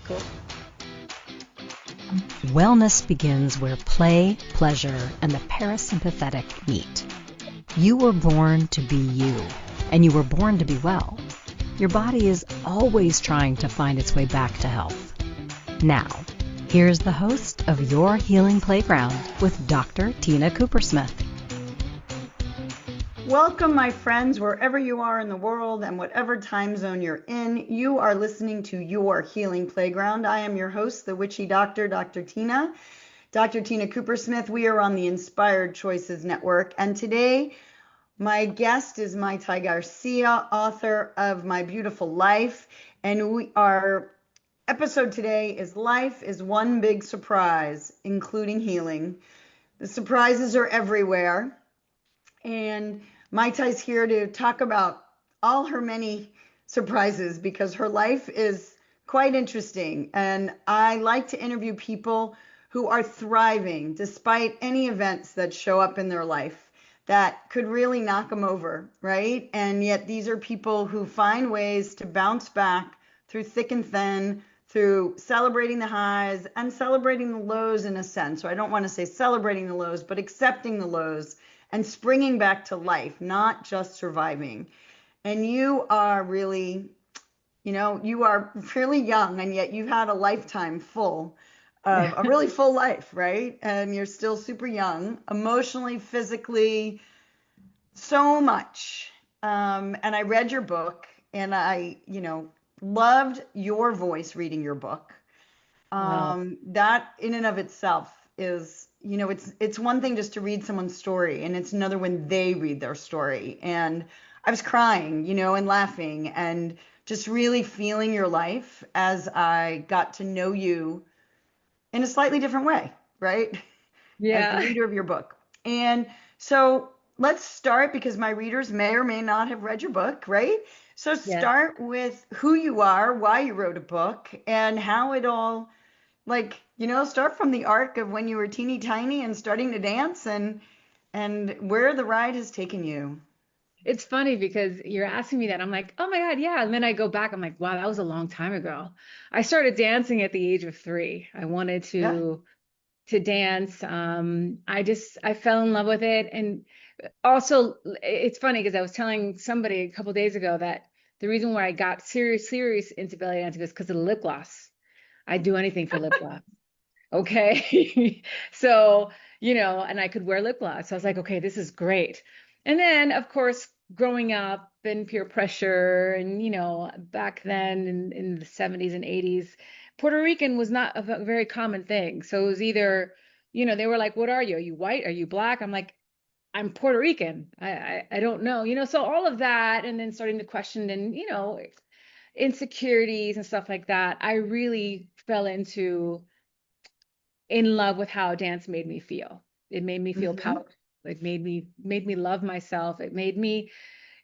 Cool. Wellness begins where play, pleasure, and the parasympathetic meet. You were born to be you, and you were born to be well. Your body is always trying to find its way back to health. Now, here's the host of Your Healing Playground with Dr. Tina Coopersmith. Welcome, my friends, wherever you are in the world and whatever time zone you're in. You are listening to Your Healing Playground. I am your host, the witchy doctor, Dr. Tina Coopersmith. We are on the Inspired Choices Network. And today, my guest is Mayte Garcia, author of My Beautiful Life. And our episode today is Life is One Big Surprise, including healing. The surprises are everywhere. And Mayte's here to talk about all her many surprises because her life is quite interesting. And I like to interview people who are thriving despite any events that show up in their life that could really knock them over, right? And yet these are people who find ways to bounce back through thick and thin, through celebrating the highs and celebrating the lows in a sense. So I don't want to say celebrating the lows, but accepting the lows and springing back to life, not just surviving. And you are really, you are fairly young, and yet you've had a lifetime full of a really full life, right? And you're still super young, emotionally, physically, so much. And I read your book, and I, loved your voice reading your book. Wow. That in and of itself is, it's one thing just to read someone's story, and it's another when they read their story. And I was crying, and laughing and just really feeling your life as I got to know you in a slightly different way, right? As the Yeah. reader of your book. And so let's start because my readers may or may not have read your book, right? So Yes. start with who you are, why you wrote a book, and how it all start from the arc of when you were teeny tiny and starting to dance and where the ride has taken you. It's funny because you're asking me that. I'm like, oh my God, yeah. And then I go back, I'm like, wow, that was a long time ago. I started dancing at the age of 3. I wanted Yeah. to dance. I fell in love with it. And also it's funny because I was telling somebody a couple days ago that the reason why I got serious into belly dancing was because of the lip gloss. I'd do anything for lip gloss. Okay. So, and I could wear lip gloss. So I was like, okay, this is great. And then, of course, growing up and peer pressure, and, back then in the 70s and 80s, Puerto Rican was not a very common thing. So it was either, they were like, what are you? Are you white? Are you black? I'm like, I'm Puerto Rican. I don't know, so all of that, and then starting to question and, insecurities and stuff like that. I really fell into in love with how dance made me feel. It made me feel Hmm. powerful. It made me love myself. It made me,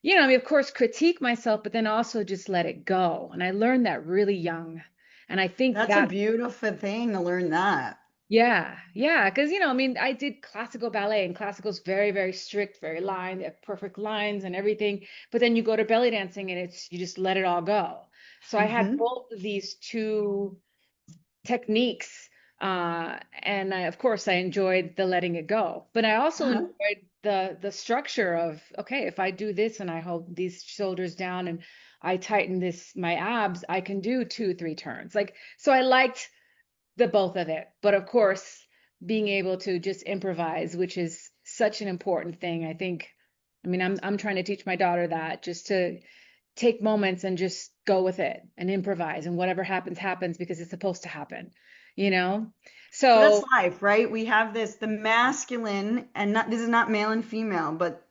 I mean, of course, critique myself, but then also just let it go. And I learned that really young. And I think That's a that, beautiful thing to learn that. yeah, yeah, because I mean, I did classical ballet, and classical's very, very strict, very lined, they have perfect lines and everything. But then you go to belly dancing, and you just let it all go. So I had Hmm. both of these two techniques. And of course, I enjoyed the letting it go, but I also Uh-huh. enjoyed the structure of, okay, if I do this and I hold these shoulders down and I tighten my abs, I can do 2, 3 turns. Like, so I liked the both of it, but of course, being able to just improvise, which is such an important thing. I think, I mean, I'm trying to teach my daughter that, just to take moments and just go with it and improvise, and whatever happens happens because it's supposed to happen, you know But that's so life, right? We have the masculine, and not, this is not male and female, but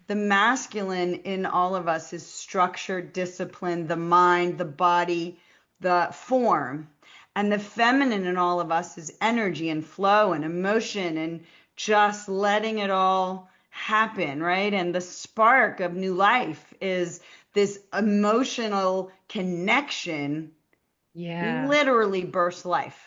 the masculine in all of us is structure, discipline, the mind, the body, the form. And the feminine in all of us is energy and flow and emotion and just letting it all happen, right? And the spark of new life is this emotional connection yeah. literally bursts life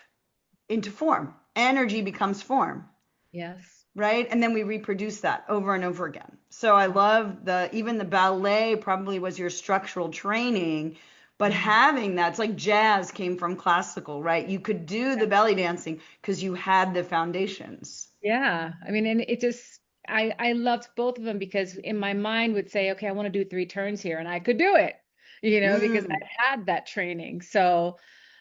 into form. Energy becomes form, Yes. right? And then we reproduce that over and over again. So I love even the ballet probably was your structural training But Mhm. having that's like jazz came from classical, right? You could do the belly dancing because you had the foundations. Yeah. I mean, and it just, I loved both of them because in my mind would say, okay, I want to do three turns here, and I could do it, because Mm, I had that training. So,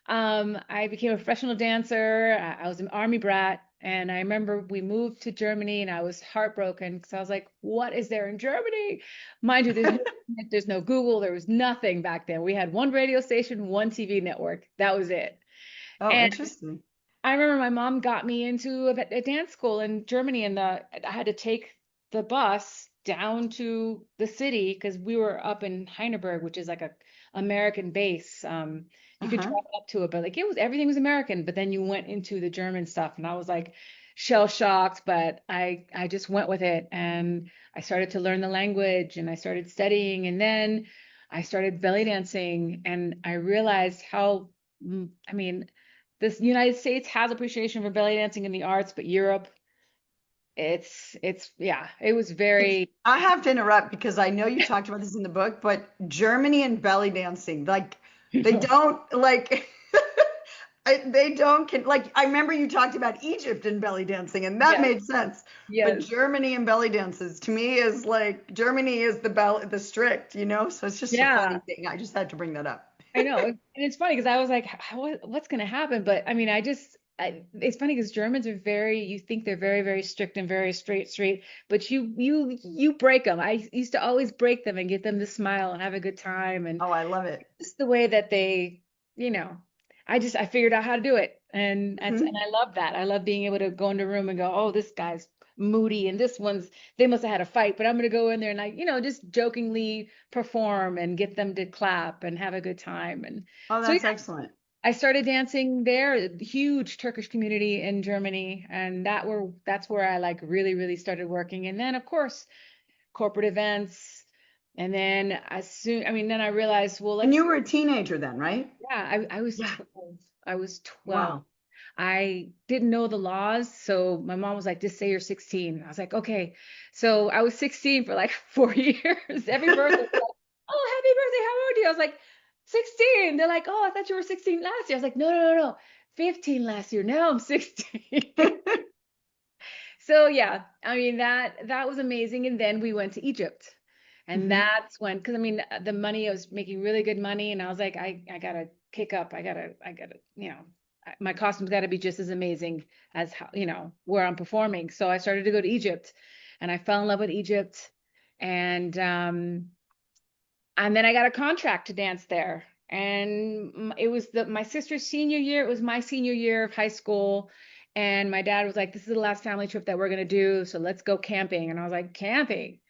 I became a professional dancer. I was an army brat, and I remember we moved to Germany, and I was heartbroken because I was like, what is there in Germany? Mind you, there's no internet, there's no Google, there was nothing back then. We had one radio station, one TV network. That was it. oh, And interesting. I remember my mom got me into a dance school in Germany, and I had to take the bus down to the city because we were up in Heidelberg, which is like a American base. You could Uh-huh. drive up to it, but like everything was American. But then you went into the German stuff, and I was like shell shocked, but I just went with it, and I started to learn the language, and I started studying, and then I started belly dancing, and I realized how, I mean, this United States has appreciation for belly dancing in the arts, but Europe, it's yeah, it was It's, very I have to interrupt because I know you talked about this in the book, but Germany and belly dancing, like they don't like they don't like I remember you talked about Egypt and belly dancing and that yes, made sense. But yes, Germany and belly dances to me is like Germany is the strict, you know? So it's just a funny yeah, thing. I just had to bring that up. I know. And it's funny because I was like, what's going to happen? But I mean, it's funny because Germans are you think they're very, very strict and very straight, but you break them. I used to always break them and get them to smile and have a good time. And Oh, I love it. just the way that they, you know, I figured out how to do it. And Hmm. I love that. I love being able to go into a room and go, oh, this guy's moody and this one's they must have had a fight, but I'm gonna go in there and just jokingly perform and get them to clap and have a good time. And Oh, so yeah, that's excellent. I started dancing there, a huge Turkish community in Germany, and that's where I like really, really started working. And then of course corporate events. And then then I realized, well, And you let's were a teenager then, right? yeah, I was Yeah. 12. I was 12. Wow. I didn't know the laws, so my mom was like, just say you're 16. I was like, okay. So I was 16 for like 4 years. Every birthday, they're like, oh, happy birthday, how old are you? I was like, 16. They're like, oh, I thought you were 16 last year. I was like, no, no, no, no. 15 last year. Now I'm 16. So yeah, I mean that was amazing. And then we went to Egypt. And Hmm. that's when, because I mean the money, I was making really good money, and I was like, I gotta kick up. I gotta, my costumes gotta be just as amazing as how, where I'm performing. So I started to go to Egypt, and I fell in love with Egypt. And then I got a contract to dance there. And it was my sister's senior year. It was my senior year of high school. And my dad was like, this is the last family trip that we're going to do. So let's go camping. And I was like, camping?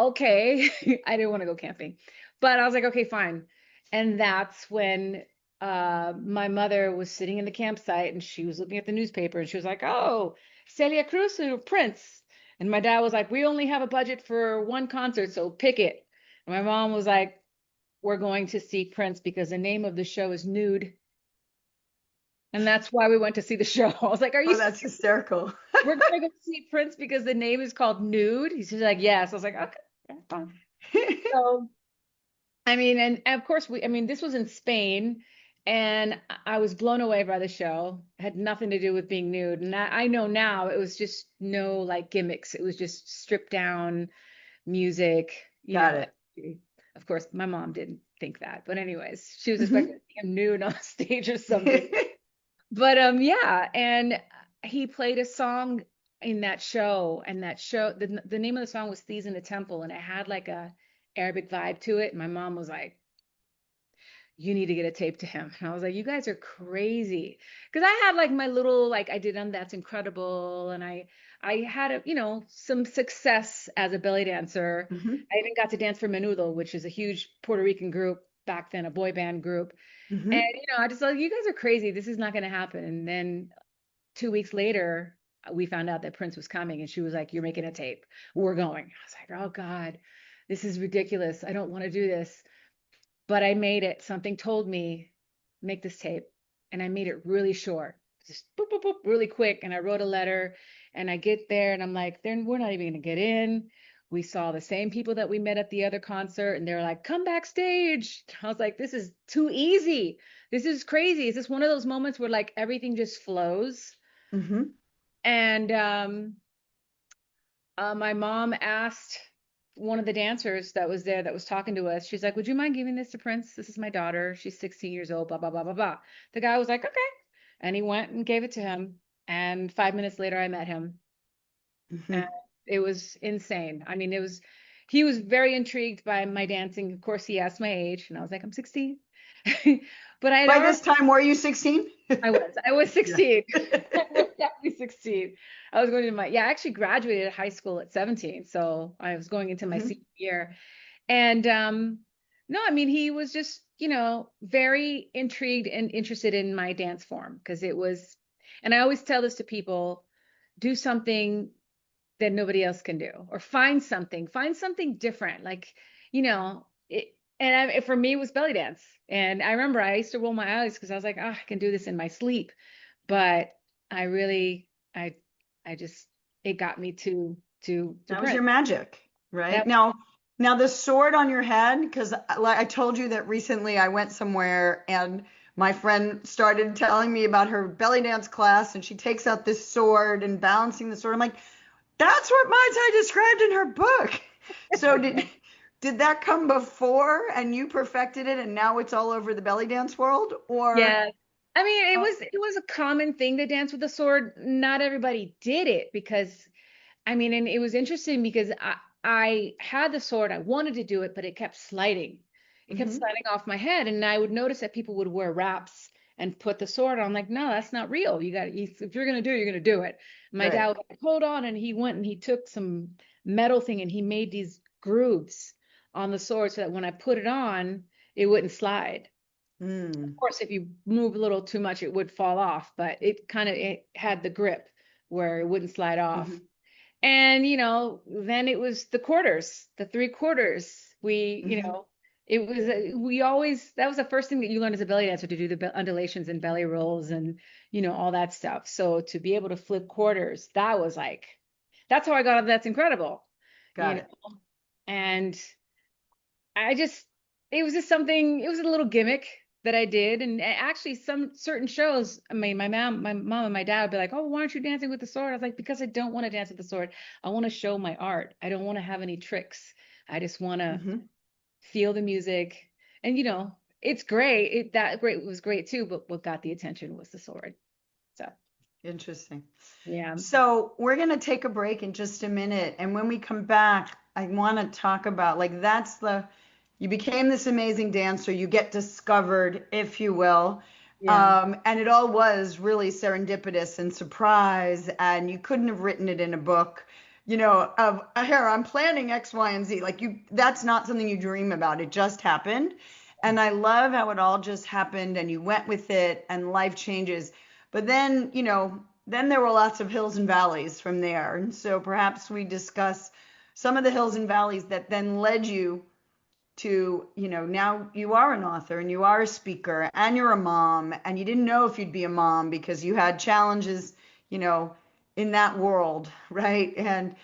Okay. I didn't want to go camping. But I was like, okay, fine. And that's when my mother was sitting in the campsite and she was looking at the newspaper and she was like, oh, Celia Cruz and Prince. And my dad was like, we only have a budget for one concert, so pick it. And my mom was like, we're going to see Prince because the name of the show is Nude. And that's why we went to see the show. I was like, are you Oh, that's serious? hysterical. We're going to go see Prince because the name is called Nude? He's just like, yes. I was like, okay, yeah, fine. So, I mean, and of course, this was in Spain, and I was blown away by the show. It had nothing to do with being nude. And I know now it was just no like gimmicks. It was just stripped down music, Got it. Of course, my mom didn't think that. But anyways, she was expecting Hmm. to see him nude on stage or something. But yeah, and he played a song in that show, and the name of the song was Thieves in the Temple, and it had like a Arabic vibe to it. And my mom was like, you need to get a tape to him. And I was like, you guys are crazy. Because I had like my little, like I did on That's Incredible. And I had some success as a belly dancer. Hmm. I even got to dance for Menudo, which is a huge Puerto Rican group back then, a boy band group. And, Hmm. I just like, you guys are crazy. This is not going to happen. And then 2 weeks later, we found out that Prince was coming and she was like, you're making a tape. We're going. I was like, oh God, this is ridiculous. I don't want to do this, but I made it. Something told me, make this tape. And I made it really short, just boop, boop, boop, really quick. And I wrote a letter and I get there and I'm like, we're not even going to get in. We saw the same people that we met at the other concert, and they were like, come backstage. I was like, this is too easy. This is crazy. Is this one of those moments where like everything just flows? Mm-hmm. And my mom asked one of the dancers that was there that was talking to us, she's like, would you mind giving this to Prince? This is my daughter. She's 16 years old, blah, blah, blah, blah, blah. The guy was like, okay. And he went and gave it to him. And 5 minutes later, I met him. Mm-hmm. And it was insane. I mean, he was very intrigued by my dancing. Of course, he asked my age, and I was like, I'm 16. But I had By already, this time, were you 16? I was 16. Yeah. I was definitely 16. I was going to I actually graduated high school at 17. So I was going into my Mm-hmm. senior year. And no, I mean, he was just, very intrigued and interested in my dance form because it was, and I always tell this to people, do something that nobody else can do, or find something different. Like, for me, it was belly dance. And I remember I used to roll my eyes because I was like, oh, I can do this in my sleep. But I really, I just, it got me to That was Prince. your magic, right? That, Now the sword on your head, because like I told you that recently I went somewhere and my friend started telling me about her belly dance class and she takes out this sword and balancing the sword. I'm like, that's what Mayte described in her book. So did that come before and you perfected it and now it's all over the belly dance world? Or yeah. I mean, uh, it was a common thing to dance with a sword. Not everybody did it because I mean, and it was interesting because I had the sword, I wanted to do it, but it kept sliding. It kept mhm, sliding off my head. And I would notice that people would wear wraps and put the sword on. I'm like, no, that's not real. If you're going to do it, you're going to do it. My dad right. was like, hold on. And he went and he took some metal thing and he made these grooves on the sword so that when I put it on, it wouldn't slide. Of Mm, course, if you move a little too much, it would fall off, but it had the grip where it wouldn't slide off. mhm, And, then it was the quarters, the 3/4. mhm. It was, we always, that was the first thing that you learn as a belly dancer to do the undulations and belly rolls and, all that stuff. So to be able to flip quarters, that was like, that's how I got That's Incredible, you Got know, it. and I just, it was just something, it was a little gimmick that I did. And actually some certain shows, I mean, my mom and my dad would be like, oh, why aren't you dancing with the sword? I was like, because I don't want to dance with the sword. I want to show my art. I don't want to have any tricks. I just want to Mhm. feel the music. And, it's great. That great was great too, but what got the attention was the sword. So, Interesting. yeah. So we're going to take a break in just a minute. And when we come back, I want to talk about like you became this amazing dancer, you get discovered, if you will. Yeah. And it all was really serendipitous and surprise. And you couldn't have written it in a book, of here, I'm planning X, Y, and Z. Like that's not something you dream about. It just happened. And I love how it all just happened and you went with it and life changes. But then, then there were lots of hills and valleys from there. And so perhaps we discuss some of the hills and valleys that then led you to, now you are an author and you are a speaker and you're a mom and you didn't know if you'd be a mom because you had challenges, in that world, right? And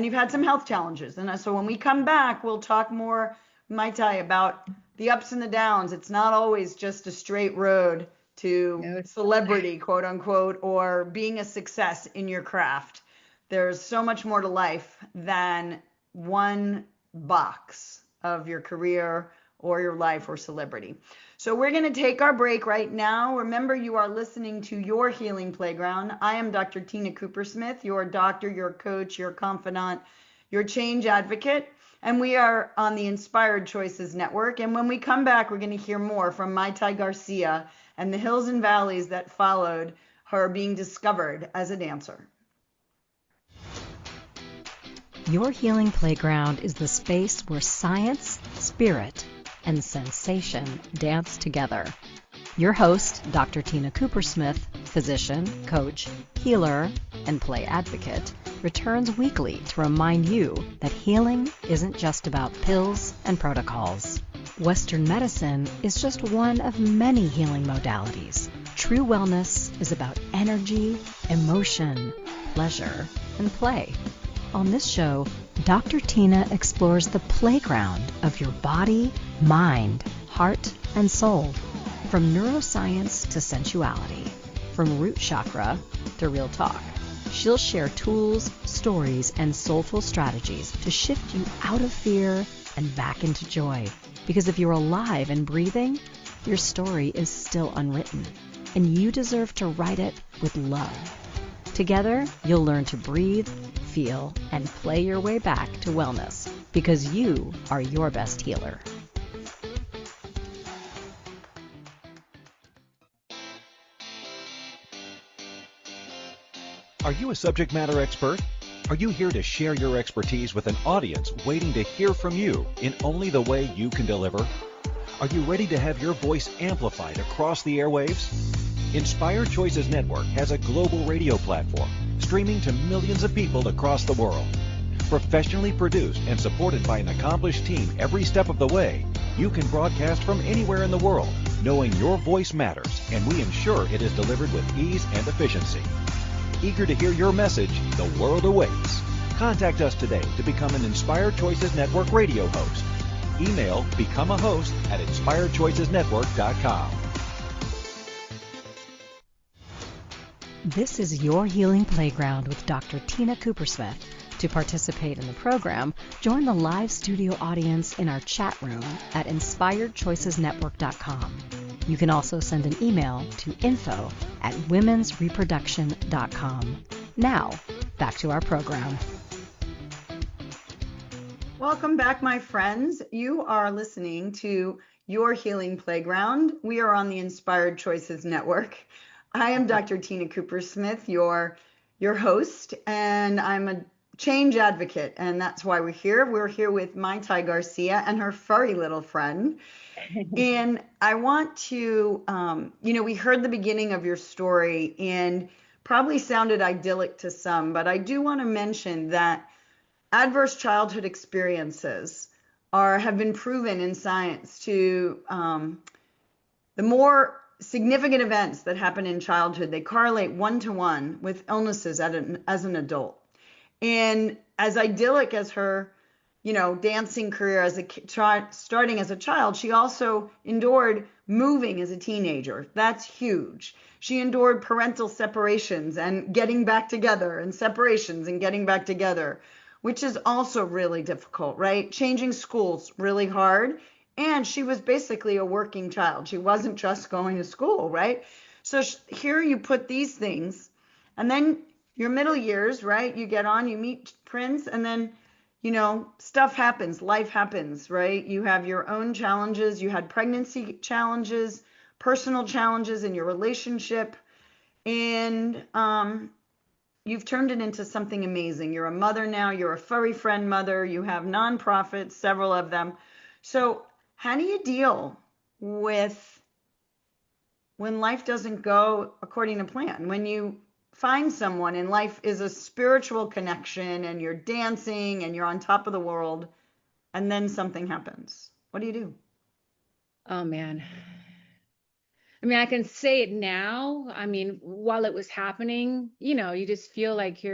you've had some health challenges. And so when we come back, we'll talk more, Mayte, about the ups and the downs. It's not always just a straight road to No, celebrity, quote unquote, or being a success in your craft. There's so much more to life than one box of your career or your life or celebrity. So we're going to take our break right now. Remember, you are listening to Your Healing Playground. I am Dr. Tina Coopersmith, your doctor, your coach, your confidant, your change advocate. And we are on the Inspired Choices Network. And when we come back, we're going to hear more from Mayte Garcia and the hills and valleys that followed her being discovered as a dancer. Your Healing Playground is the space where science, spirit, and sensation dance together. Your host, Dr. Tina Coopersmith, physician, coach, healer, and play advocate, returns weekly to remind you that healing isn't just about pills and protocols. Western medicine is just one of many healing modalities. True wellness is about energy, emotion, pleasure, and play. On this show, Dr. Tina explores the playground of your body, mind, heart, and soul. From neuroscience to sensuality, from root chakra to real talk. She'll share tools, stories, and soulful strategies to shift you out of fear and back into joy. Because if you're alive and breathing, your story is still unwritten, and you deserve to write it with love. Together, you'll learn to breathe, feel, and play your way back to wellness, because you are your best healer. Are you a subject matter expert? Are you here to share your expertise with an audience waiting to hear from you in only the way you can deliver? Are you ready to have your voice amplified across the airwaves? Inspired Choices Network has a global radio platform streaming to millions of people across the world. Professionally produced and supported by an accomplished team every step of the way, you can broadcast from anywhere in the world, knowing your voice matters, and we ensure it is delivered with ease and efficiency. Eager to hear your message, the world awaits. Contact us today to become an Inspired Choices Network radio host. Email becomeahost@inspiredchoicesnetwork.com. This is Your Healing Playground with Dr. Tina Coopersmith. To participate in the program, join the live studio audience in our chat room at inspiredchoicesnetwork.com. You can also send an email to info@womensreproduction.com. Now, back to our program. Welcome back, my friends. You are listening to Your Healing Playground. We are on the Inspired Choices Network. I am Dr. Tina Coopersmith, your host, and I'm a change advocate, and that's why we're here. We're here with Mayte Garcia and her furry little friend. And I want to, we heard the beginning of your story and probably sounded idyllic to some, but I do want to mention that adverse childhood experiences have been proven in science to the more significant events that happen in childhood, they correlate 1-to-1 with illnesses as an adult. And as idyllic as her dancing career starting as a child, she also endured moving as a teenager. That's huge. She endured parental separations and getting back together, and separations and getting back together, which is also really difficult, right? Changing schools, really hard. And she was basically a working child. She wasn't just going to school, right? So here you put these things, and then your middle years, right? You get on, you meet Prince, and then stuff happens, life happens, right? You have your own challenges. You had pregnancy challenges, personal challenges in your relationship, and you've turned it into something amazing. You're a mother now. You're a furry friend mother. You have nonprofits, several of them. So how do you deal with when life doesn't go according to plan? When you find someone and life is a spiritual connection and you're dancing and you're on top of the world, and then something happens. What do you do? Oh man. I mean, I can say it now. I mean, while it was happening, you just feel like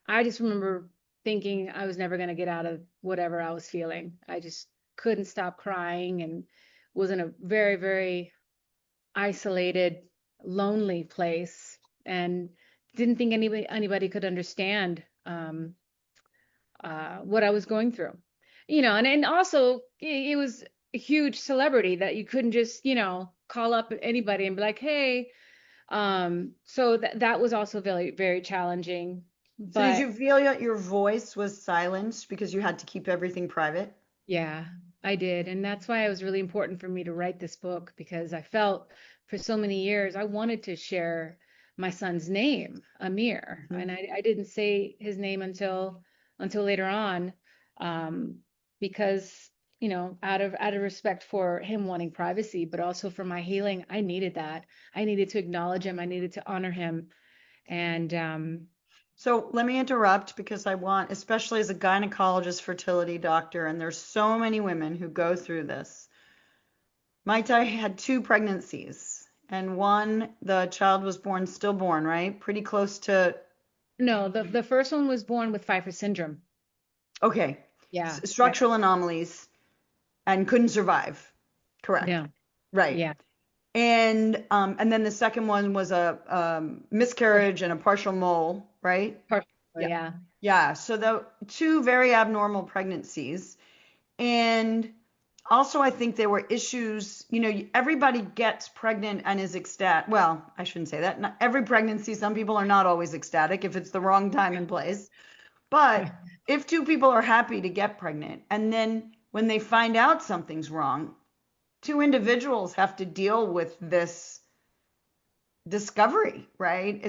I just remember thinking I was never going to get out of whatever I was feeling. I just couldn't stop crying and was in a very, very isolated, lonely place, and didn't think anybody could understand what I was going through. And also it was a huge celebrity that you couldn't just, call up anybody and be like, hey. So that was also very, very challenging. So did But you feel that your voice was silenced because you had to keep everything private? yeah, I did. And that's why it was really important for me to write this book, because I felt for so many years I wanted to share my son's name, Amir. Mm-hmm. And I didn't say his name until later on, because, out of respect for him wanting privacy, but also for my healing, I needed that. I needed to acknowledge him. I needed to honor him. And So let me interrupt, because I want, especially as a gynecologist, fertility doctor, and there's so many women who go through this. Mayte had 2 pregnancies, and one, the child was born stillborn, right? Pretty close to. no, the first one was born with Pfeiffer syndrome. Okay. Yeah. Yeah. Structural anomalies and couldn't survive. Correct. Yeah. Right. Yeah. And then the second one was a miscarriage and a partial mole, right? Partial, Yeah. yeah. Yeah. So the two very abnormal pregnancies. And also, I think there were issues, everybody gets pregnant and is ecstatic. Well, I shouldn't say that. Not every pregnancy, some people are not always ecstatic if it's the wrong time and place. But if two people are happy to get pregnant, and then when they find out something's wrong, two individuals have to deal with this discovery, right?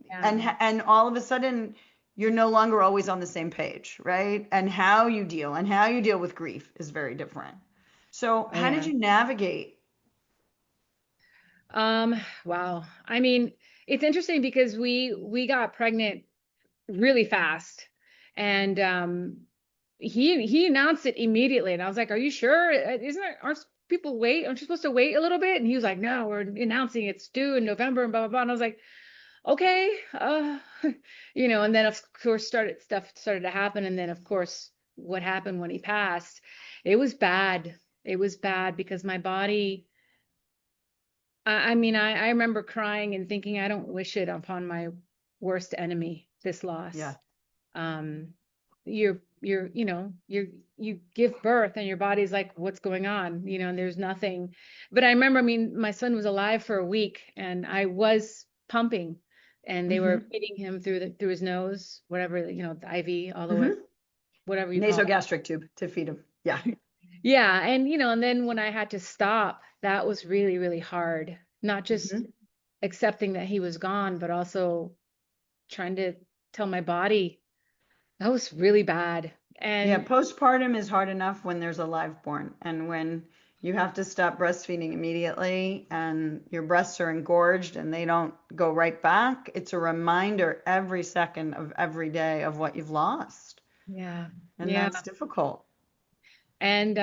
Yeah. And all of a sudden you're no longer always on the same page, right? And how you deal with grief is very different. So Oh, how did yeah. you navigate? Wow. I mean, it's interesting because we got pregnant really fast, and he announced it immediately, and I was like, "Are you sure? Aren't people wait? Aren't you supposed to wait a little bit?" And he was like, "No, we're announcing it's due in November and blah blah blah." And I was like, "Okay, and then of course stuff started to happen, and then of course what happened when he passed, it was bad. It was bad because my body. I mean, I remember crying and thinking, I don't wish it upon my worst enemy, this Yeah. loss. Um, you give birth and your body's like, what's going on? And there's nothing. But I remember, I mean, my son was alive for a week and I was pumping and they were Mm-hmm. feeding him through his nose, whatever, the IV, all the way, Mm-hmm. whatever you call it. Nasogastric tube to feed him. Yeah. Yeah, and then when I had to stop, that was really, really hard. Not just Mm-hmm. accepting that he was gone, but also trying to tell my body that was really bad. Yeah, And postpartum is hard enough when there's a live born, and when you have to stop breastfeeding immediately and your breasts are engorged and they don't go right back, it's a reminder every second of every day of what you've lost. yeah, And yeah. that's difficult. And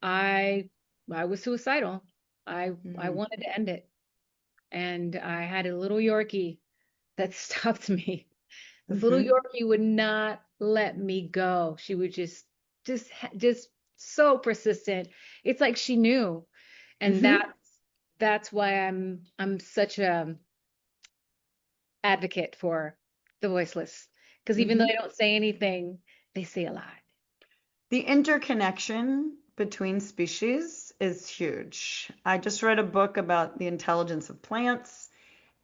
I I was suicidal. I Mm. wanted to end it. And I had a little Yorkie that stopped me. This little Hmm. Yorkie would not let me go. She would just so persistent. It's like she knew. And Hmm. that's why I'm such a advocate for the voiceless. Because even though Hmm. they don't say anything, they say a lot. The interconnection between species is huge. I just read a book about the intelligence of plants,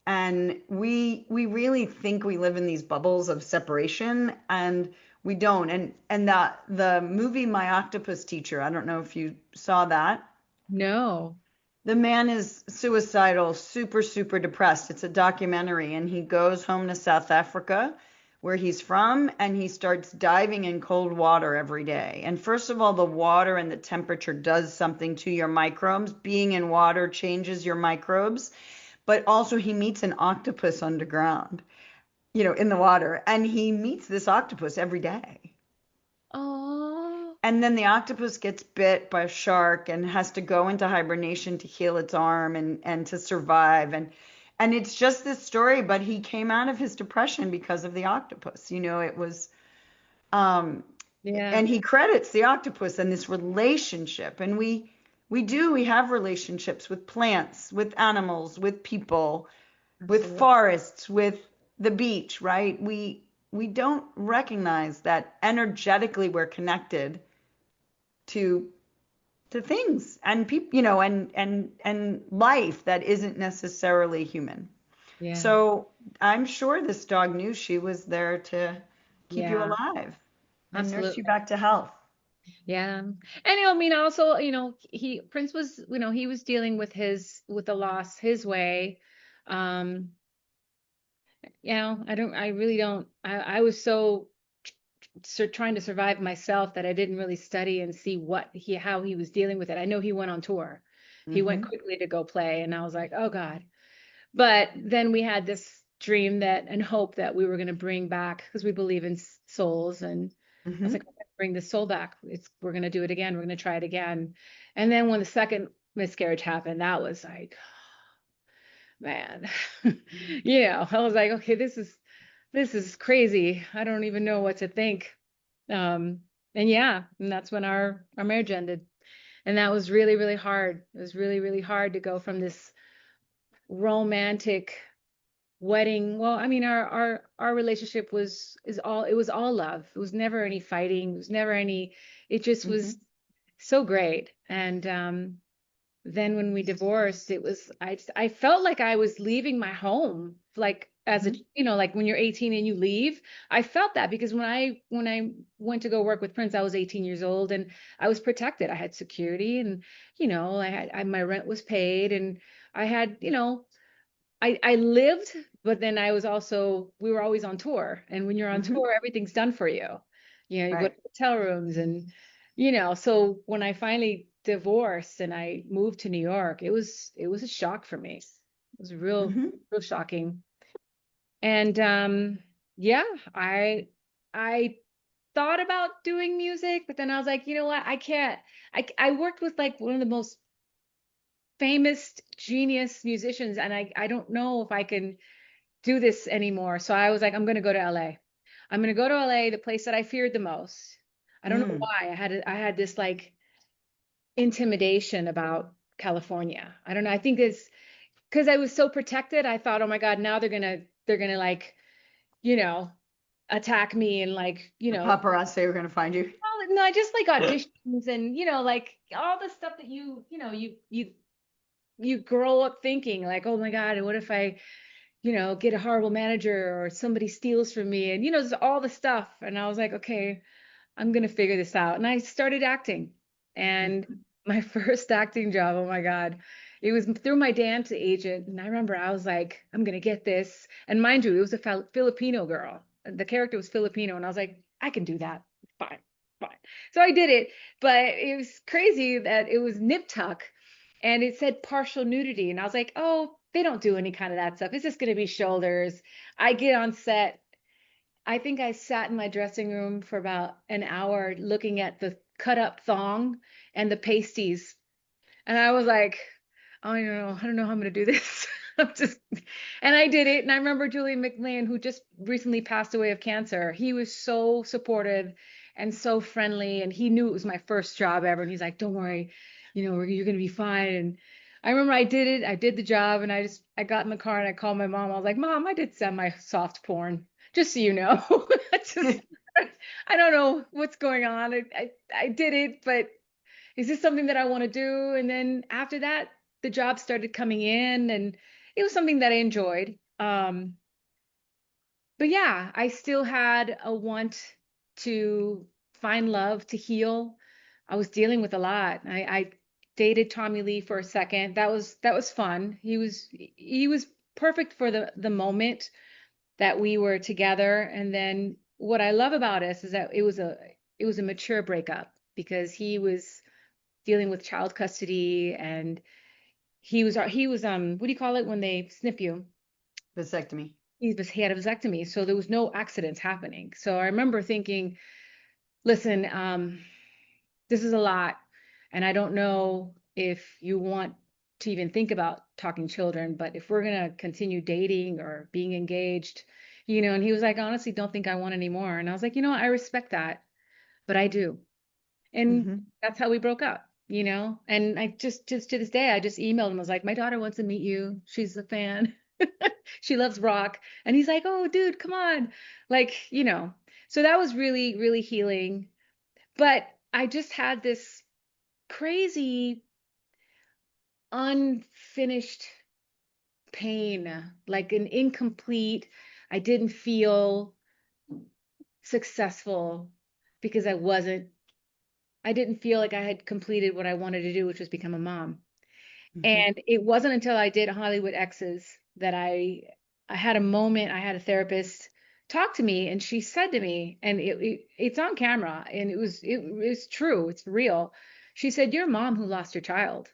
and we really think we live in these bubbles of separation, and we don't. And the movie My Octopus Teacher, I don't know if you saw that. No. The man is suicidal, super, super depressed. It's a documentary, and he goes home to South Africa, where he's from, and he starts diving in cold water every day. And first of all, the water and the temperature does something to your microbes. Being in water changes your microbes, but also he meets an octopus underground, in the water, and he meets this octopus every day. Oh, And then the octopus gets bit by a shark and has to go into hibernation to heal its arm and to survive. And it's just this story, but he came out of his depression because of the octopus. It was um yeah, and he credits the octopus and this relationship. And we have relationships with plants, with animals, with people, with absolutely. forests, with the beach, right? We don't recognize that energetically we're connected to things and people, and life that isn't necessarily human. Yeah, So I'm sure this dog knew she was there to keep you yeah, alive and nurse you absolutely. back to health. Yeah. And I mean also, Prince was, he was dealing with the loss his way. Um, I really don't, I was so trying to survive myself that I didn't really study and see how he was dealing with it. I know he went on tour. He went Hmm. quickly to go play, and I was like, oh God. But then we had this dream and hope that we were going to bring back, because we believe in souls. And I was like, Hmm. "I'm gonna bring this soul back. We're going to do it again. We're going to try it again." And then when the second miscarriage happened, that was like, man, I was like, okay, this is crazy. I don't even know what to think. And yeah, and that's when our marriage ended. And that was really, really hard. It was really, really hard to go from this romantic wedding. Well, I mean, our relationship it was all love. It was never any fighting. It was never any, it just was Hmm. so great. And then when we divorced, it was I felt like I was leaving my home, like as a Hmm. like when you're 18 and you leave. I felt that because when I went to go work with Prince, I was 18 years old and I was protected. I had security and my rent was paid and I had, I lived, but then we were always on tour. And when you're on Hmm. tour, everything's done for you. You go to Right. hotel rooms and, so when I finally divorced and I moved to New York, it was a shock for me. It was Hmm. real shocking. And yeah, I thought about doing music, but then I was like, you know what? I can't. I worked with like one of the most famous genius musicians, and I don't know if I can do this anymore. So I was like, I'm going to go to LA. I'm going to go to LA, the place that I feared the most. I don't know Mm. why. I had this like intimidation about California. I don't know. I think it's because I was so protected. I thought, oh my God, now they're gonna like, you know, attack me and like, The paparazzi are going to find you. no, I just like auditions and like all the stuff that you grow up thinking like, oh my God, what if I get a horrible manager or somebody steals from me and just all the stuff. And I was like, okay, I'm gonna figure this out. And I started acting. And Mhm. my first acting job, oh my God, it was through my dance agent. And I remember I was like, I'm gonna get this. And mind you, it was a Filipino girl. The character was Filipino, and I was like, I can do that. Fine, fine. So I did it, but it was crazy that it was nip tuck and it said partial nudity. And I was like, oh, they don't do any kind of that stuff. It's just gonna be shoulders. I get on set. I think I sat in my dressing room for about an hour looking at the cut up thong and the pasties. And I was like, I don't know how I'm gonna do this. I'm just and I did it. And I remember Julian McLean, who just recently passed away of cancer. He was so supportive and so friendly, and he knew it was my first job ever. And he's like, don't worry, you're gonna be fine. And I remember I did it, I did the job, and I got in the car and I called my mom. I was like, Mom, I did semi soft porn, just so you know. Just I don't know what's going on. I did it, but is this something that I want to do? And then after that, the job started coming in and it was something that I enjoyed. But yeah, I still had a want to find love, to heal. I was dealing with a lot. I dated Tommy Lee for a second. That was fun. He was perfect for the moment that we were together. And then what I love about us is that it was a mature breakup because he was dealing with child custody and he was what do you call it when they snip you? Vasectomy. He had a vasectomy, so there was no accidents happening. So I remember thinking, listen, this is a lot, and I don't know if you want to even think about talking children, but if we're gonna continue dating or being engaged, and he was like, honestly, don't think I want any more. And I was like, I respect that, but I do. And Hmm. that's how we broke up, And I just to this day, I just emailed him. I was like, my daughter wants to meet you. She's a fan. She loves rock. And he's like, oh, dude, come on. Like, So that was really, really healing. But I just had this crazy, unfinished pain, like an incomplete, I didn't feel successful because I didn't feel like I had completed what I wanted to do, which was become a mom. Hmm. And it wasn't until I did Hollywood Exes that I had a moment, I had a therapist talk to me and she said to me, and it's on camera and it was true, it's real. She said, "You're a mom who lost your child."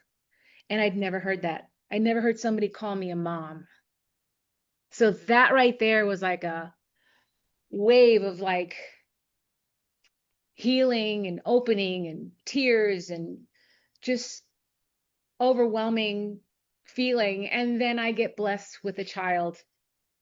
And I'd never heard that. I never heard somebody call me a mom. So that right there was like a wave of like healing and opening and tears and just overwhelming feeling. And then I get blessed with a child,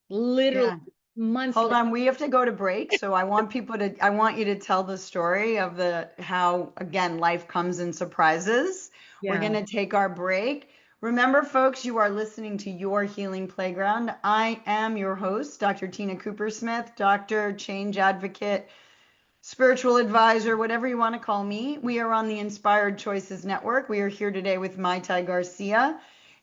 literally Yeah. months Hold later. on, we have to go to break. So I want you to tell the story of how, again, life comes in surprises. We're Yeah. going to take our break. Remember, folks, you are listening to Your Healing Playground. I am your host, Dr. Tina Cooper Smith, doctor, change advocate, spiritual advisor, whatever you want to call me. We are on the Inspired Choices Network. We are here today with Mayte Garcia,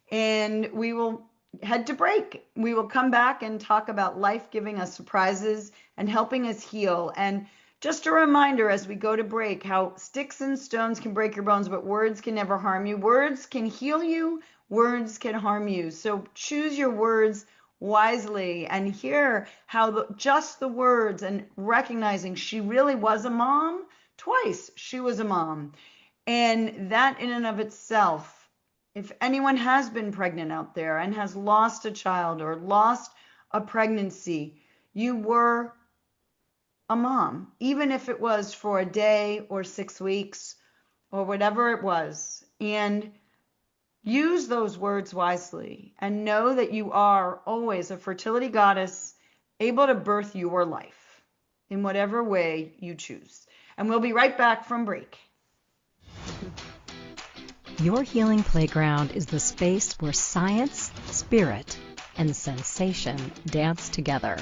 and we will head to break. We will come back and talk about life giving us surprises and helping us heal. And just a reminder as we go to break how sticks and stones can break your bones, but words can never harm you. Words can heal you, words can harm you. So choose your words wisely and hear how just the words and recognizing she really was a mom. Twice she was a mom. And that in and of itself, if anyone has been pregnant out there and has lost a child or lost a pregnancy, you were a mom, even if it was for a day or 6 weeks or whatever it was. And use those words wisely and know that you are always a fertility goddess able to birth your life in whatever way you choose. And we'll be right back from break. Your Healing Playground is the space where science, spirit, and sensation dance together.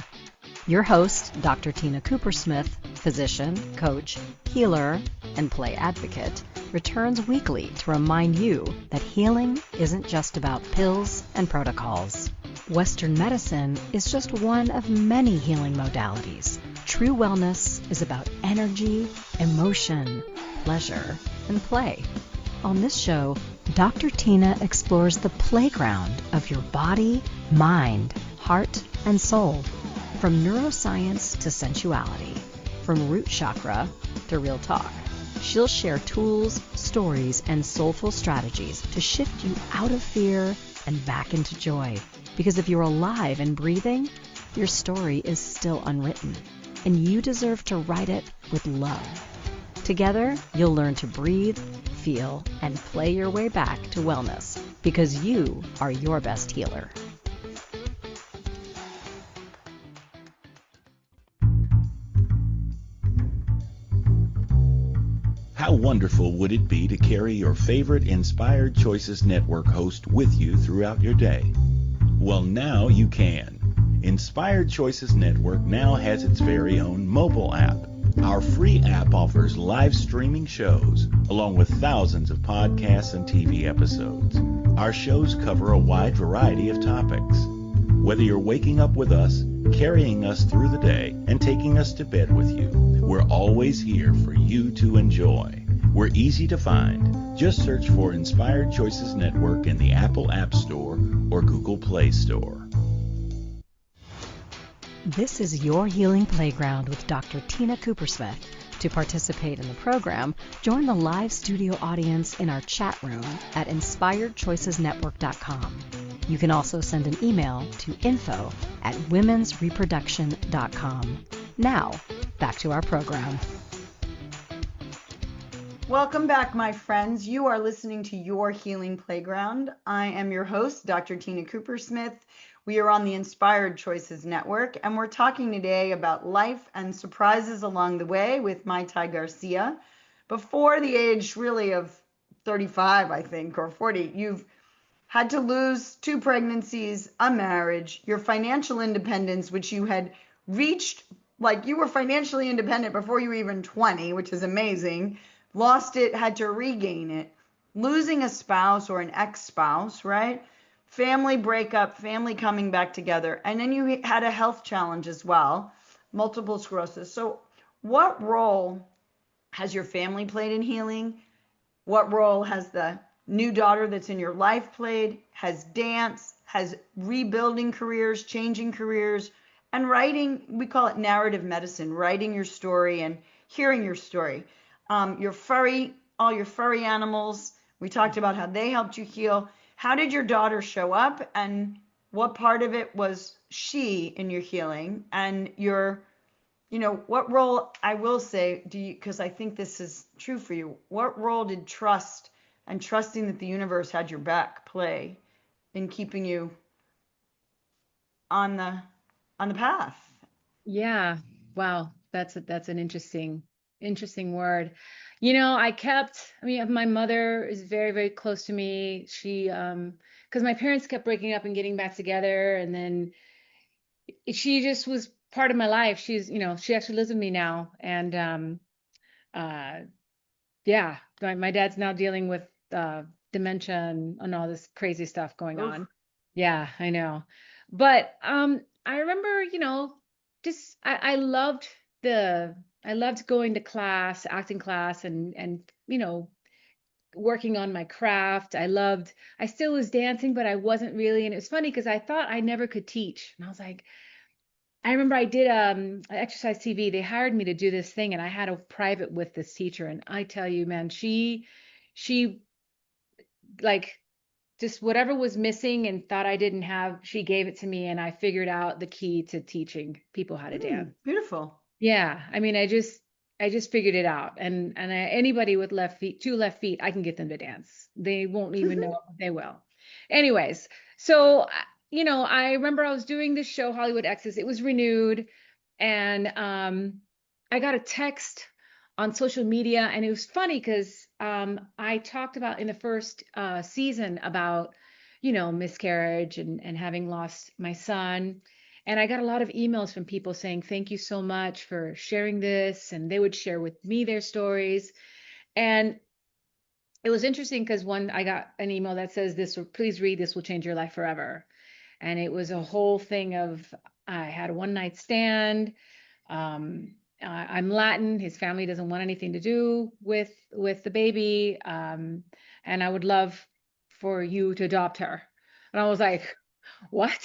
Your host, Dr. Tina Cooper Smith, physician, coach, healer, and play advocate, returns weekly to remind you that healing isn't just about pills and protocols. Western medicine is just one of many healing modalities. True wellness is about energy, emotion, pleasure, and play. On this show, Dr. Tina explores the playground of your body, mind, heart, and soul. From neuroscience to sensuality, from root chakra to real talk. She'll share tools, stories, and soulful strategies to shift you out of fear and back into joy. Because if you're alive and breathing, your story is still unwritten, and you deserve to write it with love. Together, you'll learn to breathe, feel, and play your way back to wellness, because you are your best healer. How wonderful would it be to carry your favorite Inspired Choices Network host with you throughout your day? Well, now you can. Inspired Choices Network now has its very own mobile app. Our free app offers live streaming shows, along with thousands of podcasts and TV episodes. Our shows cover a wide variety of topics. Whether you're waking up with us, carrying us through the day, and taking us to bed with you, we're always here for you to enjoy. We're easy to find. Just search for Inspired Choices Network in the Apple App Store or Google Play Store. This is Your Healing Playground with Dr. Tina Cooper Smith. To participate in the program, join the live studio audience in our chat room at inspiredchoicesnetwork.com. You can also send an email to info@womensreproduction.com. Now, back to our program. Welcome back, my friends. You are listening to Your Healing Playground. I am your host, Dr. Tina Cooper Smith. We are on the Inspired Choices Network, and we're talking today about life and surprises along the way with Mayte Garcia. Before the age really of 35, I think, or 40, you've had to lose 2 pregnancies, a marriage, your financial independence, which you had reached, like you were financially independent before you were even 20, which is amazing. Lost it, had to regain it. Losing a spouse or an ex-spouse, right? Family breakup, family coming back together. And then you had a health challenge as well, multiple sclerosis. So what role has your family played in healing? What role has the new daughter that's in your life played? Has dance, has rebuilding careers, changing careers, and writing, we call it narrative medicine, writing your story and hearing your story. All your furry animals, we talked about how they helped you heal. How did your daughter show up, and what part of it was she in your healing? And what role, I will say, because I think this is true for you, what role did trust and trusting that the universe had your back play in keeping you on the path Yeah. Wow. That's an interesting word. I mean, my mother is very, very close to me. Because my parents kept breaking up and getting back together, and then she just was part of my life. She actually lives with me now, and uh, yeah, my dad's now dealing with dementia and all this crazy stuff going Oof. on. Yeah, I know. But I remember, just the I loved going to class, acting class, and working on my craft. I still was dancing, but I wasn't really. And it was funny because I thought I never could teach. And I was like, I remember I did exercise TV. They hired me to do this thing, and I had a private with this teacher. And I tell you, man, she like just whatever was missing and thought I didn't have, she gave it to me, and I figured out the key to teaching people how to dance. Beautiful. Yeah, I mean, I just figured it out, anybody with two left feet, I can get them to dance. They won't even know, but they will. Anyways, so I remember I was doing this show, Hollywood Exes. It was renewed, and I got a text on social media, and it was funny because I talked about in the first season about miscarriage and having lost my son. And I got a lot of emails from people saying, thank you so much for sharing this. And they would share with me their stories. And it was interesting because I got an email that says, please read, this will change your life forever. And it was a whole thing of, I had a one night stand. I'm Latin. His family doesn't want anything to do with the baby. And I would love for you to adopt her. And I was like, what?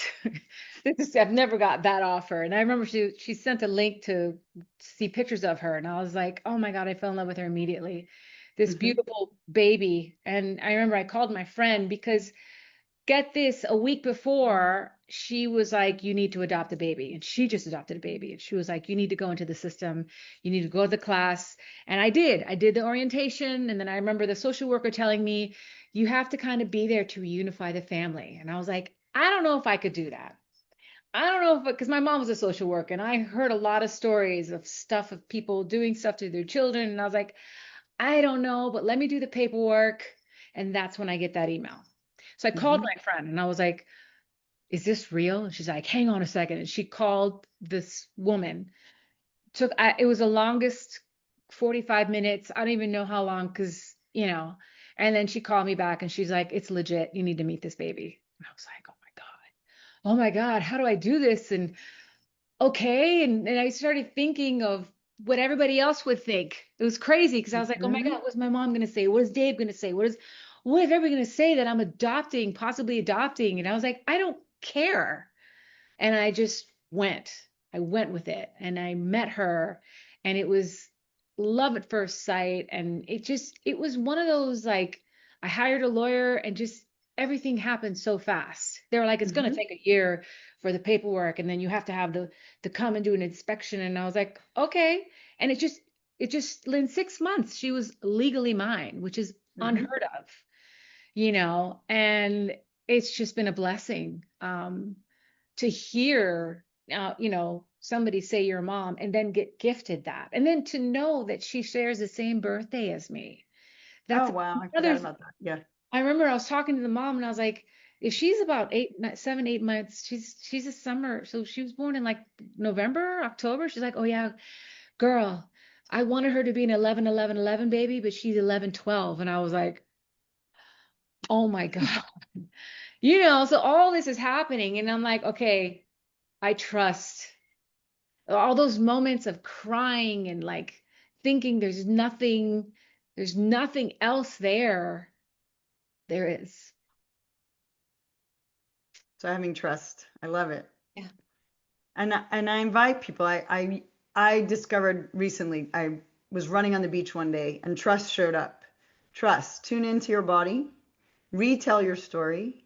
I've never got that offer. And I remember she sent a link to see pictures of her, and I was like, oh my God, I fell in love with her immediately. This Hmm. beautiful baby. And I remember I called my friend because, get this, a week before, she was like, you need to adopt a baby. And she just adopted a baby. And she was like, you need to go into the system. You need to go to the class. And I did. I did the orientation. And then I remember the social worker telling me, you have to kind of be there to reunify the family. And I was like, I don't know if I could do that. I don't know if, because my mom was a social worker, and I heard a lot of stories of stuff of people doing stuff to their children. And I was like, I don't know, but let me do the paperwork. And that's when I get that email. So I called Hmm. my friend and I was like, is this real? And she's like, hang on a second. And she called this woman. It was the longest 45 minutes. I don't even know how long because, and then she called me back and she's like, it's legit. You need to meet this baby. And I was like, oh my God. Oh my God, how do I do this? And okay. And I started thinking of what everybody else would think. It was crazy because I was like, oh my Hmm. God, what's my mom going to say? What is Dave going to say? What is everybody going to say that I'm adopting, possibly adopting? And I was like, I don't care. And I just went. I went with it and I met her, and it was love at first sight. And it was one of those, like, I hired a lawyer and just everything happened so fast. They were like, it's going to Hmm. take a year for the paperwork, and then you have to have to come and do an inspection. And I was like, okay. And it just in 6 months she was legally mine, which is Hmm. unheard of, and it's just been a blessing. To hear somebody say your mom and then get gifted that, and then to know that she shares the same birthday as me. Oh, That's wow. I forgot another. about that. Yeah. I remember I was talking to the mom and I was like, if she's about 7 8 months, she's a summer, so she was born in like November, October. She's like, oh yeah, girl, I wanted her to be an 11 11 11 baby, but she's 11 12. And I was like, oh my God. So all this is happening and I'm like, okay, I trust. All those moments of crying and like thinking there's nothing else there. There is. So having trust. I love it. Yeah. And I invite people. I discovered recently, I was running on the beach one day and trust showed up. Trust. Tune into your body, retell your story,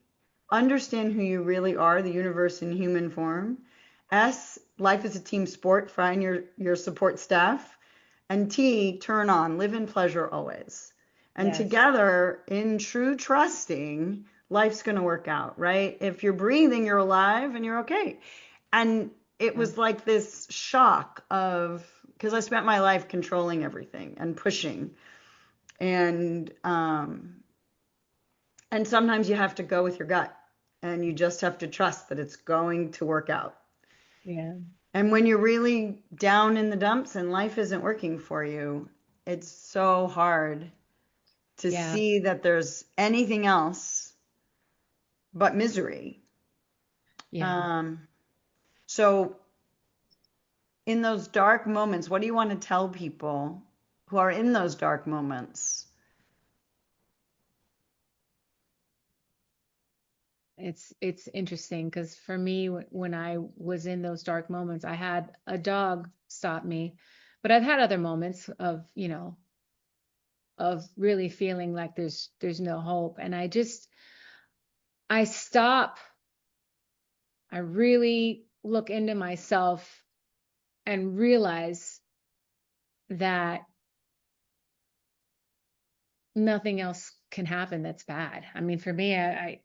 understand who you really are, the universe in human form. S, life is a team sport, find your support staff. And T, turn on, live in pleasure always. And Yes. together, in true trusting, life's going to work out, right? If you're breathing, you're alive and you're okay. And it was like this shock of, because I spent my life controlling everything and pushing. And and sometimes you have to go with your gut and you just have to trust that it's going to work out. Yeah. And when you're really down in the dumps and life isn't working for you, it's so hard to Yeah. see that there's anything else but misery. Yeah. Um, so in those dark moments, what do you want to tell people who are in those dark moments? It's interesting because for me, when I was in those dark moments, I had a dog stop me, but I've had other moments of, of really feeling like there's no hope. And I stop, I really look into myself and realize that nothing else can happen that's bad. I mean, for me, I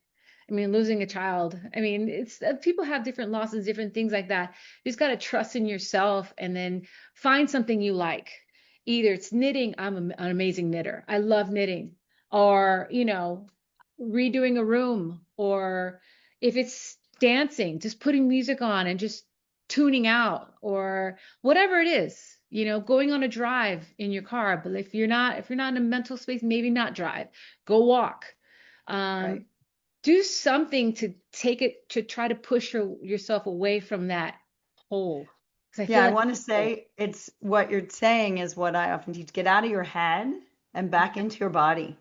mean, losing a child. I mean, it's people have different losses, different things like that. You just got to trust in yourself and then find something you like. Either it's knitting. An amazing knitter. I love knitting. Or, redoing a room. Or if it's dancing, just putting music on and just tuning out or whatever it is, going on a drive in your car. But if you're not in a mental space, maybe not drive, go walk. Right. Do something to take it to try to push yourself away from that hole. Because I Yeah, feel I like want to say it's what you're saying is what I often teach. Get out of your head and back into your body.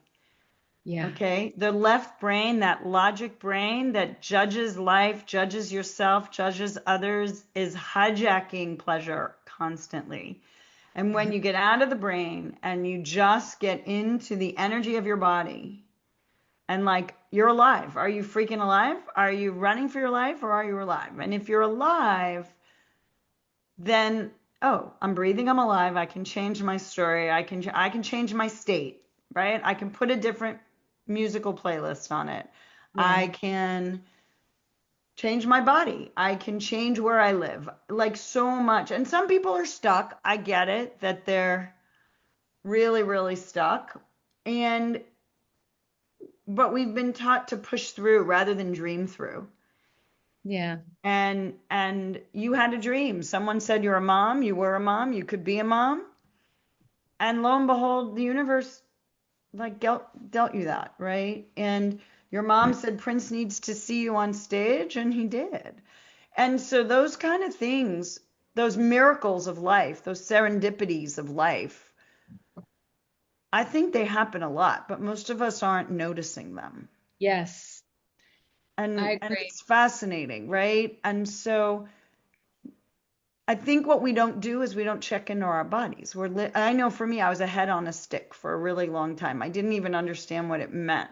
yeah, Okay? The left brain, that logic brain that judges life, judges yourself, judges others, is hijacking pleasure constantly. And yeah, when you get out of the brain and you just get into the energy of your body and like you're alive, are you freaking alive? Are you running for your life or are you alive? And if you're alive, then oh, I'm breathing, I'm alive, I can change my story, I can change my state, right? I can put a different musical playlist on it. yeah, I can change my body. I can change where I live. Like so much. And some people are stuck. I get it that they're really, really stuck. And but we've been taught to push through rather than dream through. yeah, And you had a dream. Someone said you're a mom, you were a mom, you could be a mom. And lo and behold, the universe like dealt you that, right? And your mom said Prince needs to see you on stage, and he did. And so those kind of things, those miracles of life, those serendipities of life, I think they happen a lot, but most of us aren't noticing them. yes, I And agree. it's fascinating, right? And so I think what we don't do is we don't check into our bodies. I know for me, I was a head on a stick for a really long time. I didn't even understand what it meant.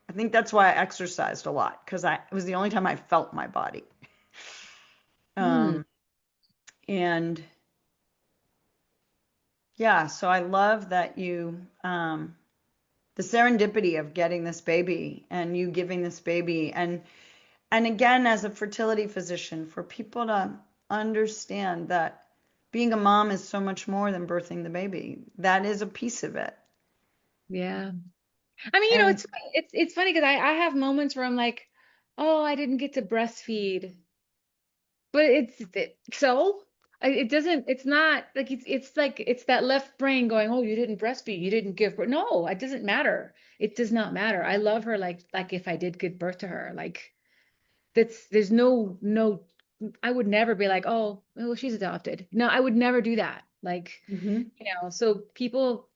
I think that's why I exercised a lot because it was the only time I felt my body. Hmm. Um, and yeah, so I love that the serendipity of getting this baby and you giving this baby and again, as a fertility physician, for people to understand that being a mom is so much more than birthing the baby. That is a piece of it. Yeah. I mean, And it's funny because I have moments where I'm like, oh, I didn't get to breastfeed. But so it doesn't, it's not like it's like it's that left brain going, oh, you didn't breastfeed, you didn't give birth. No, it doesn't matter. It does not matter. I love her like if I did give birth to her, like there's no I would never be like, oh, well, she's adopted. No, I would never do that. Like, mhm. so people,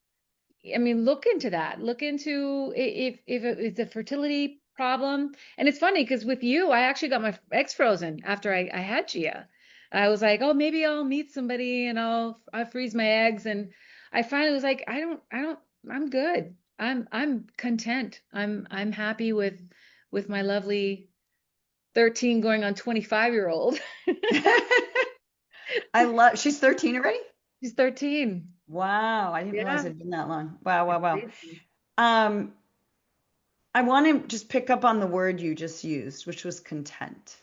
I mean, look into that. Look into if it's a fertility problem. And it's funny because with you, I actually got my eggs frozen after I had Gia. I was like, oh, maybe I'll meet somebody and I'll freeze my eggs. And I finally was like, I'm good. I'm content. I'm happy with my lovely 13 going on 25-year-old. She's 13 already? She's 13. Wow, I didn't realize Yeah, it had been that long. Wow, wow, it's wow. crazy. Um, I want to just pick up on the word you just used, which was content.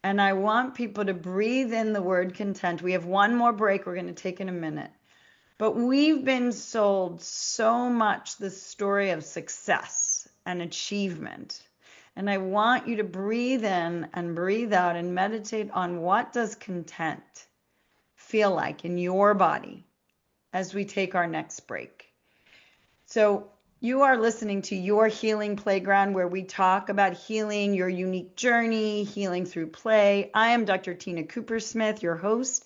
And I want people to breathe in the word content. We have one more break we're going to take in a minute. But we've been sold so much the story of success and achievement. And I want you to breathe in and breathe out and meditate on what does content feel like in your body as we take our next break. So you are listening to Your Healing Playground, where we talk about healing, your unique journey, healing through play. I am Dr. Tina Cooper-Smith, your host,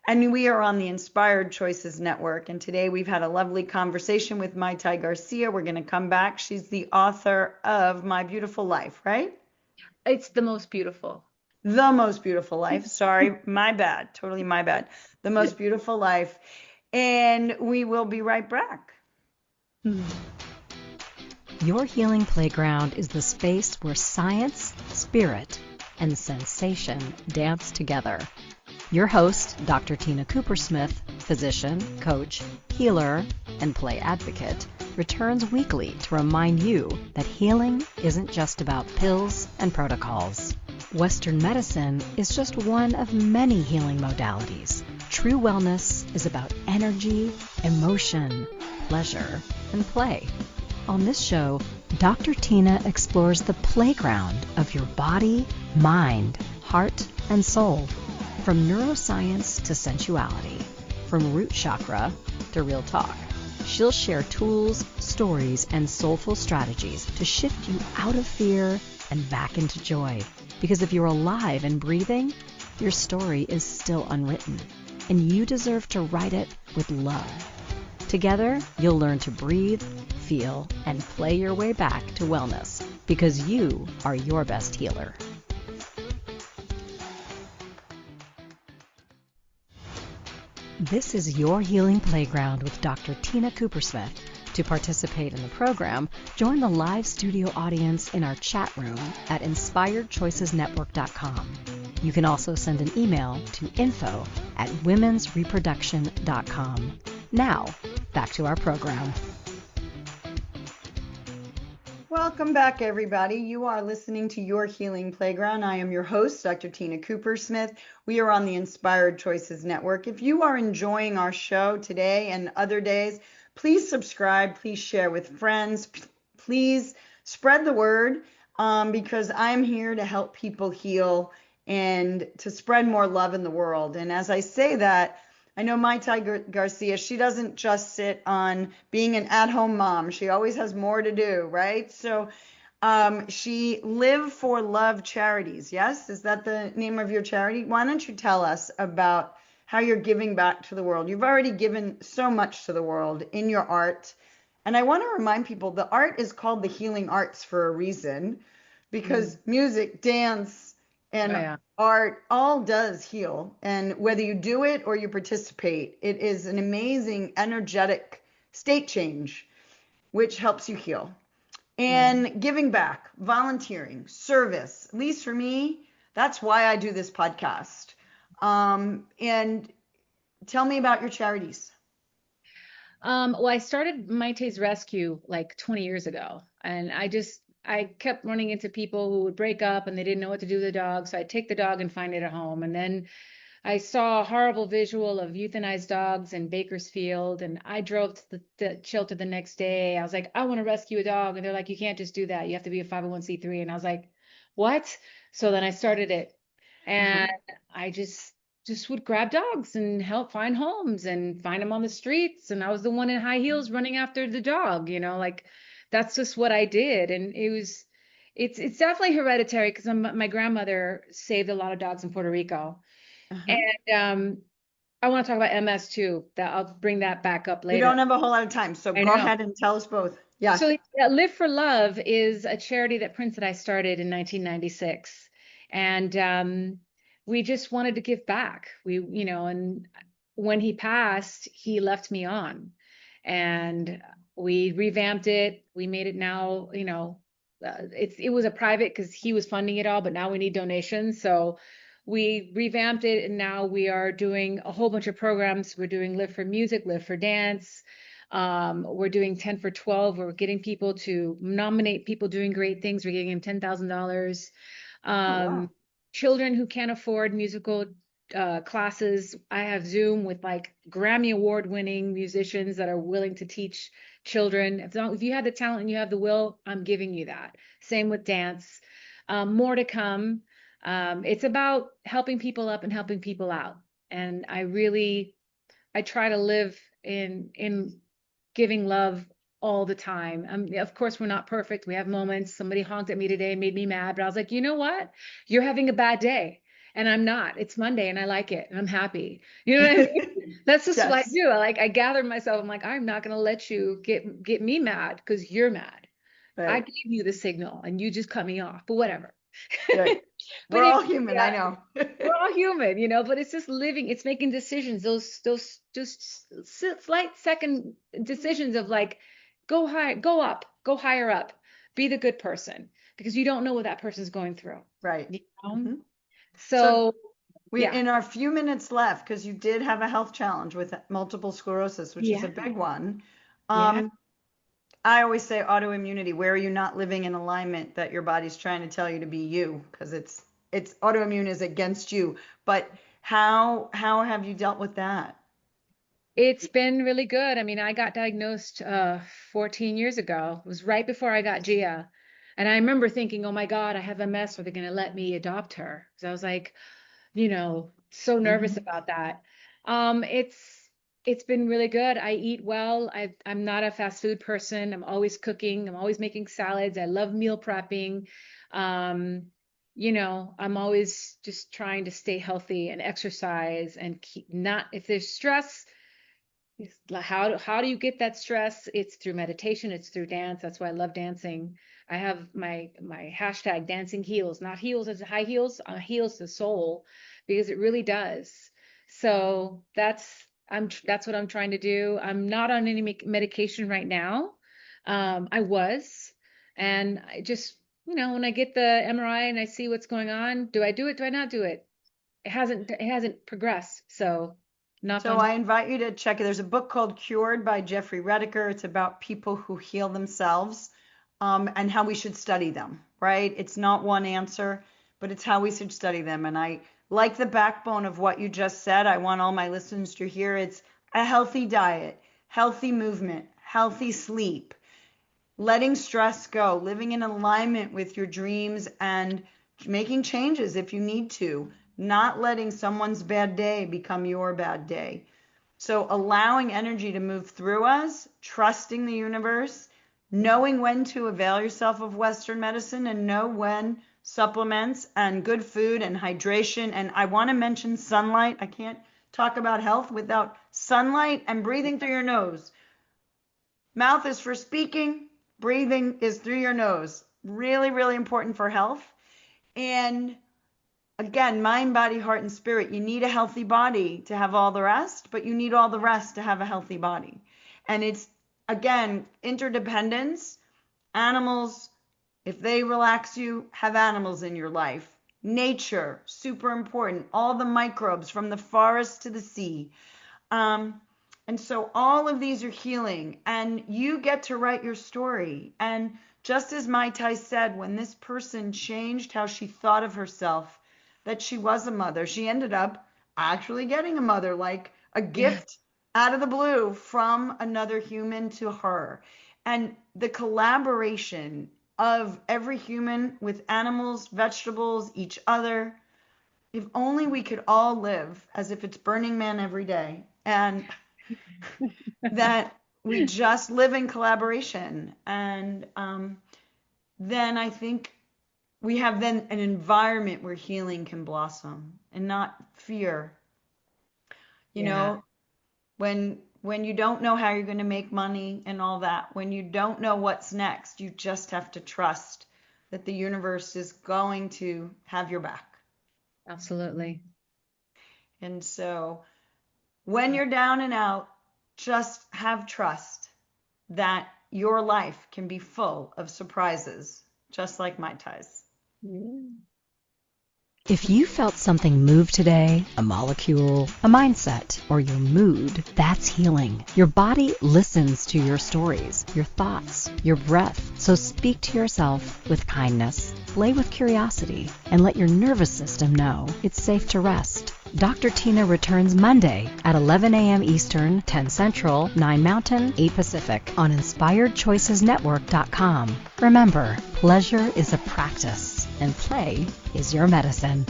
and we are on the Inspired Choices Network. And today we've had a lovely conversation with Mayte Garcia. We're going to come back. She's the author of My Beautiful Life, right? It's the most beautiful. The Most Beautiful Life. Sorry, my bad. Totally my bad. The Most Beautiful Life. And we will be right back. Your Healing Playground is the space where science, spirit, and sensation dance together. Your host, Dr. Tina Cooper-Smith, physician, coach, healer, and play advocate, returns weekly to remind you that healing isn't just about pills and protocols. Western medicine is just one of many healing modalities. True wellness is about energy, emotion, pleasure, and play. On this show, Dr. Tina explores the playground of your body, mind, heart, and soul. From neuroscience to sensuality, from root chakra to real talk. She'll share tools, stories, and soulful strategies to shift you out of fear and back into joy. Because if you're alive and breathing, your story is still unwritten, and you deserve to write it with love. Together, you'll learn to breathe, feel, and play your way back to wellness, because you are your best healer. This is Your Healing Playground with Dr. Tina Cooper-Smith. To participate in the program, join the live studio audience in our chat room at inspiredchoicesnetwork.com. You can also send an email to info@womensreproduction.com. Now, back to our program. Welcome back, everybody. You are listening to Your Healing Playground. I am your host, Dr. Tina Cooper-Smith. We are on the Inspired Choices Network. If you are enjoying our show today and other days, please subscribe, please share with friends, please spread the word, because I'm here to help people heal and to spread more love in the world. And as I say that, I know Mayte Garcia, she doesn't just sit on being an at-home mom. She always has more to do, right? So she Live for Love Charities. Yes? Is that the name of your charity? Why don't you tell us about how you're giving back to the world? You've already given so much to the world in your art. And I want to remind people the art is called the healing arts for a reason, because music, dance, and art all does heal. And whether you do it or you participate, it is an amazing energetic state change, which helps you heal. And giving back, volunteering, service, at least for me, that's why I do this podcast. And tell me about your charities. Well, I started Mayte's Rescue like 20 years ago, and I kept running into people who would break up and they didn't know what to do with the dog. So I'd take the dog and find it at home. And then I saw a horrible visual of euthanized dogs in Bakersfield, and I drove to the shelter the next day. I was like, I want to rescue a dog. And they're like, you can't just do that. You have to be a 501c3. And I was like, what? So then I started it. And I just would grab dogs and help find homes and find them on the streets. And I was the one in high heels running after the dog, like that's just what I did. And it's definitely hereditary, because my grandmother saved a lot of dogs in Puerto Rico. And I want to talk about MS too. That I'll bring that back up later. We don't have a whole lot of time, so go ahead and tell us both. Yeah. So Live for Love is a charity that Prince and I started in 1996. And we just wanted to give back. And when he passed, he left me on, and we revamped it. We made it now, it was a private, because he was funding it all, but now we need donations. So we revamped it, and now we are doing a whole bunch of programs. We're doing Live for Music, Live for Dance. We're doing 10 for 12. We're getting people to nominate people doing great things. We're giving them $10,000. Wow. children who can't afford musical classes. I have Zoom with like Grammy award winning musicians that are willing to teach children. If you have the talent and you have the will, I'm giving you that. Same with dance. More to come. It's about helping people up and helping people out. And I try to live in giving love all the time. Of course, we're not perfect. We have moments. Somebody honked at me today, made me mad, but I was like, you know what? You're having a bad day. And I'm not. It's Monday and I like it and I'm happy. You know what I mean? That's just what I Yes. do. I gathered myself. I'm like, I'm not gonna let you get me mad because you're mad. I Right. gave you the signal and you just cut me off, but whatever. Right. But We're all human, I yeah, know. we're all human, but it's just living, it's making decisions, those just slight second decisions of like, go high, go up, go higher up, be the good person, because you don't know what that person's going through, Right. you know? hmm So So we, yeah, in our few minutes left, because you did have a health challenge with multiple sclerosis, which is a yeah, big one. yeah. I always say autoimmunity. Where are you not living in alignment that your body's trying to tell you to be you? Because it's autoimmune is against you. But how have you dealt with that? It's been really good. I mean, I got diagnosed 14 years ago. It was right before I got Gia. And I remember thinking, oh my God, I have MS. Are they going to let me adopt her? Because I was like, so nervous hmm about that. It's been really good. I eat well. I'm not a fast food person. I'm always cooking. I'm always making salads. I love meal prepping. Um, I'm always just trying to stay healthy and exercise and keep not, if there's stress, how do you get that stress? It's through meditation, it's through dance. That's why I love dancing. I have my hashtag dancing heals, not heels as high heels, heals the soul, because it really does. So that's what I'm trying to do. I'm not on any medication right now. I was, and I just, when I get the MRI and I see what's going on, do I do it? Do I not do it? It hasn't progressed. So knock So on. I invite you to check it. There's a book called Cured by Jeffrey Rediker. It's about people who heal themselves, and how we should study them, right? It's not one answer, but it's how we should study them. And I like the backbone of what you just said. I want all my listeners to hear it's a healthy diet, healthy movement, healthy sleep, letting stress go, living in alignment with your dreams, and making changes if you need to, not letting someone's bad day become your bad day. So allowing energy to move through us, trusting the universe, knowing when to avail yourself of Western medicine and know when supplements and good food and hydration. And I want to mention sunlight. I can't talk about health without sunlight and breathing through your nose. Mouth is for speaking, breathing is through your nose. Really, really important for health. And again, mind, body, heart, and spirit. You need a healthy body to have all the rest, but you need all the rest to have a healthy body. And it's, again, interdependence. Animals, if they relax you, have animals in your life. Nature, super important. All the microbes from the forest to the sea. And so all of these are healing, and you get to write your story. And just as Mayte said, when this person changed how she thought of herself, that she was a mother, she ended up actually getting a mother, like a Yeah. gift out of the blue from another human to her. And the collaboration of every human with animals, vegetables, each other. If only we could all live as if it's Burning Man every day. And that we just live in collaboration. And then I think we have then an environment where healing can blossom and not fear. You Yeah. know, when you don't know how you're going to make money and all that, when you don't know what's next, you just have to trust that the universe is going to have your back. Absolutely. And so when you're down and out, just have trust that your life can be full of surprises, just like Mai Tais. Yeah. If you felt something move today, a molecule, a mindset, or your mood, that's healing. Your body listens to your stories, your thoughts, your breath. So speak to yourself with kindness, play with curiosity, and let your nervous system know it's safe to rest. Dr. Tina returns Monday at 11 a.m. Eastern, 10 Central, 9 Mountain, 8 Pacific on InspiredChoicesNetwork.com. Remember, pleasure is a practice and play is your medicine.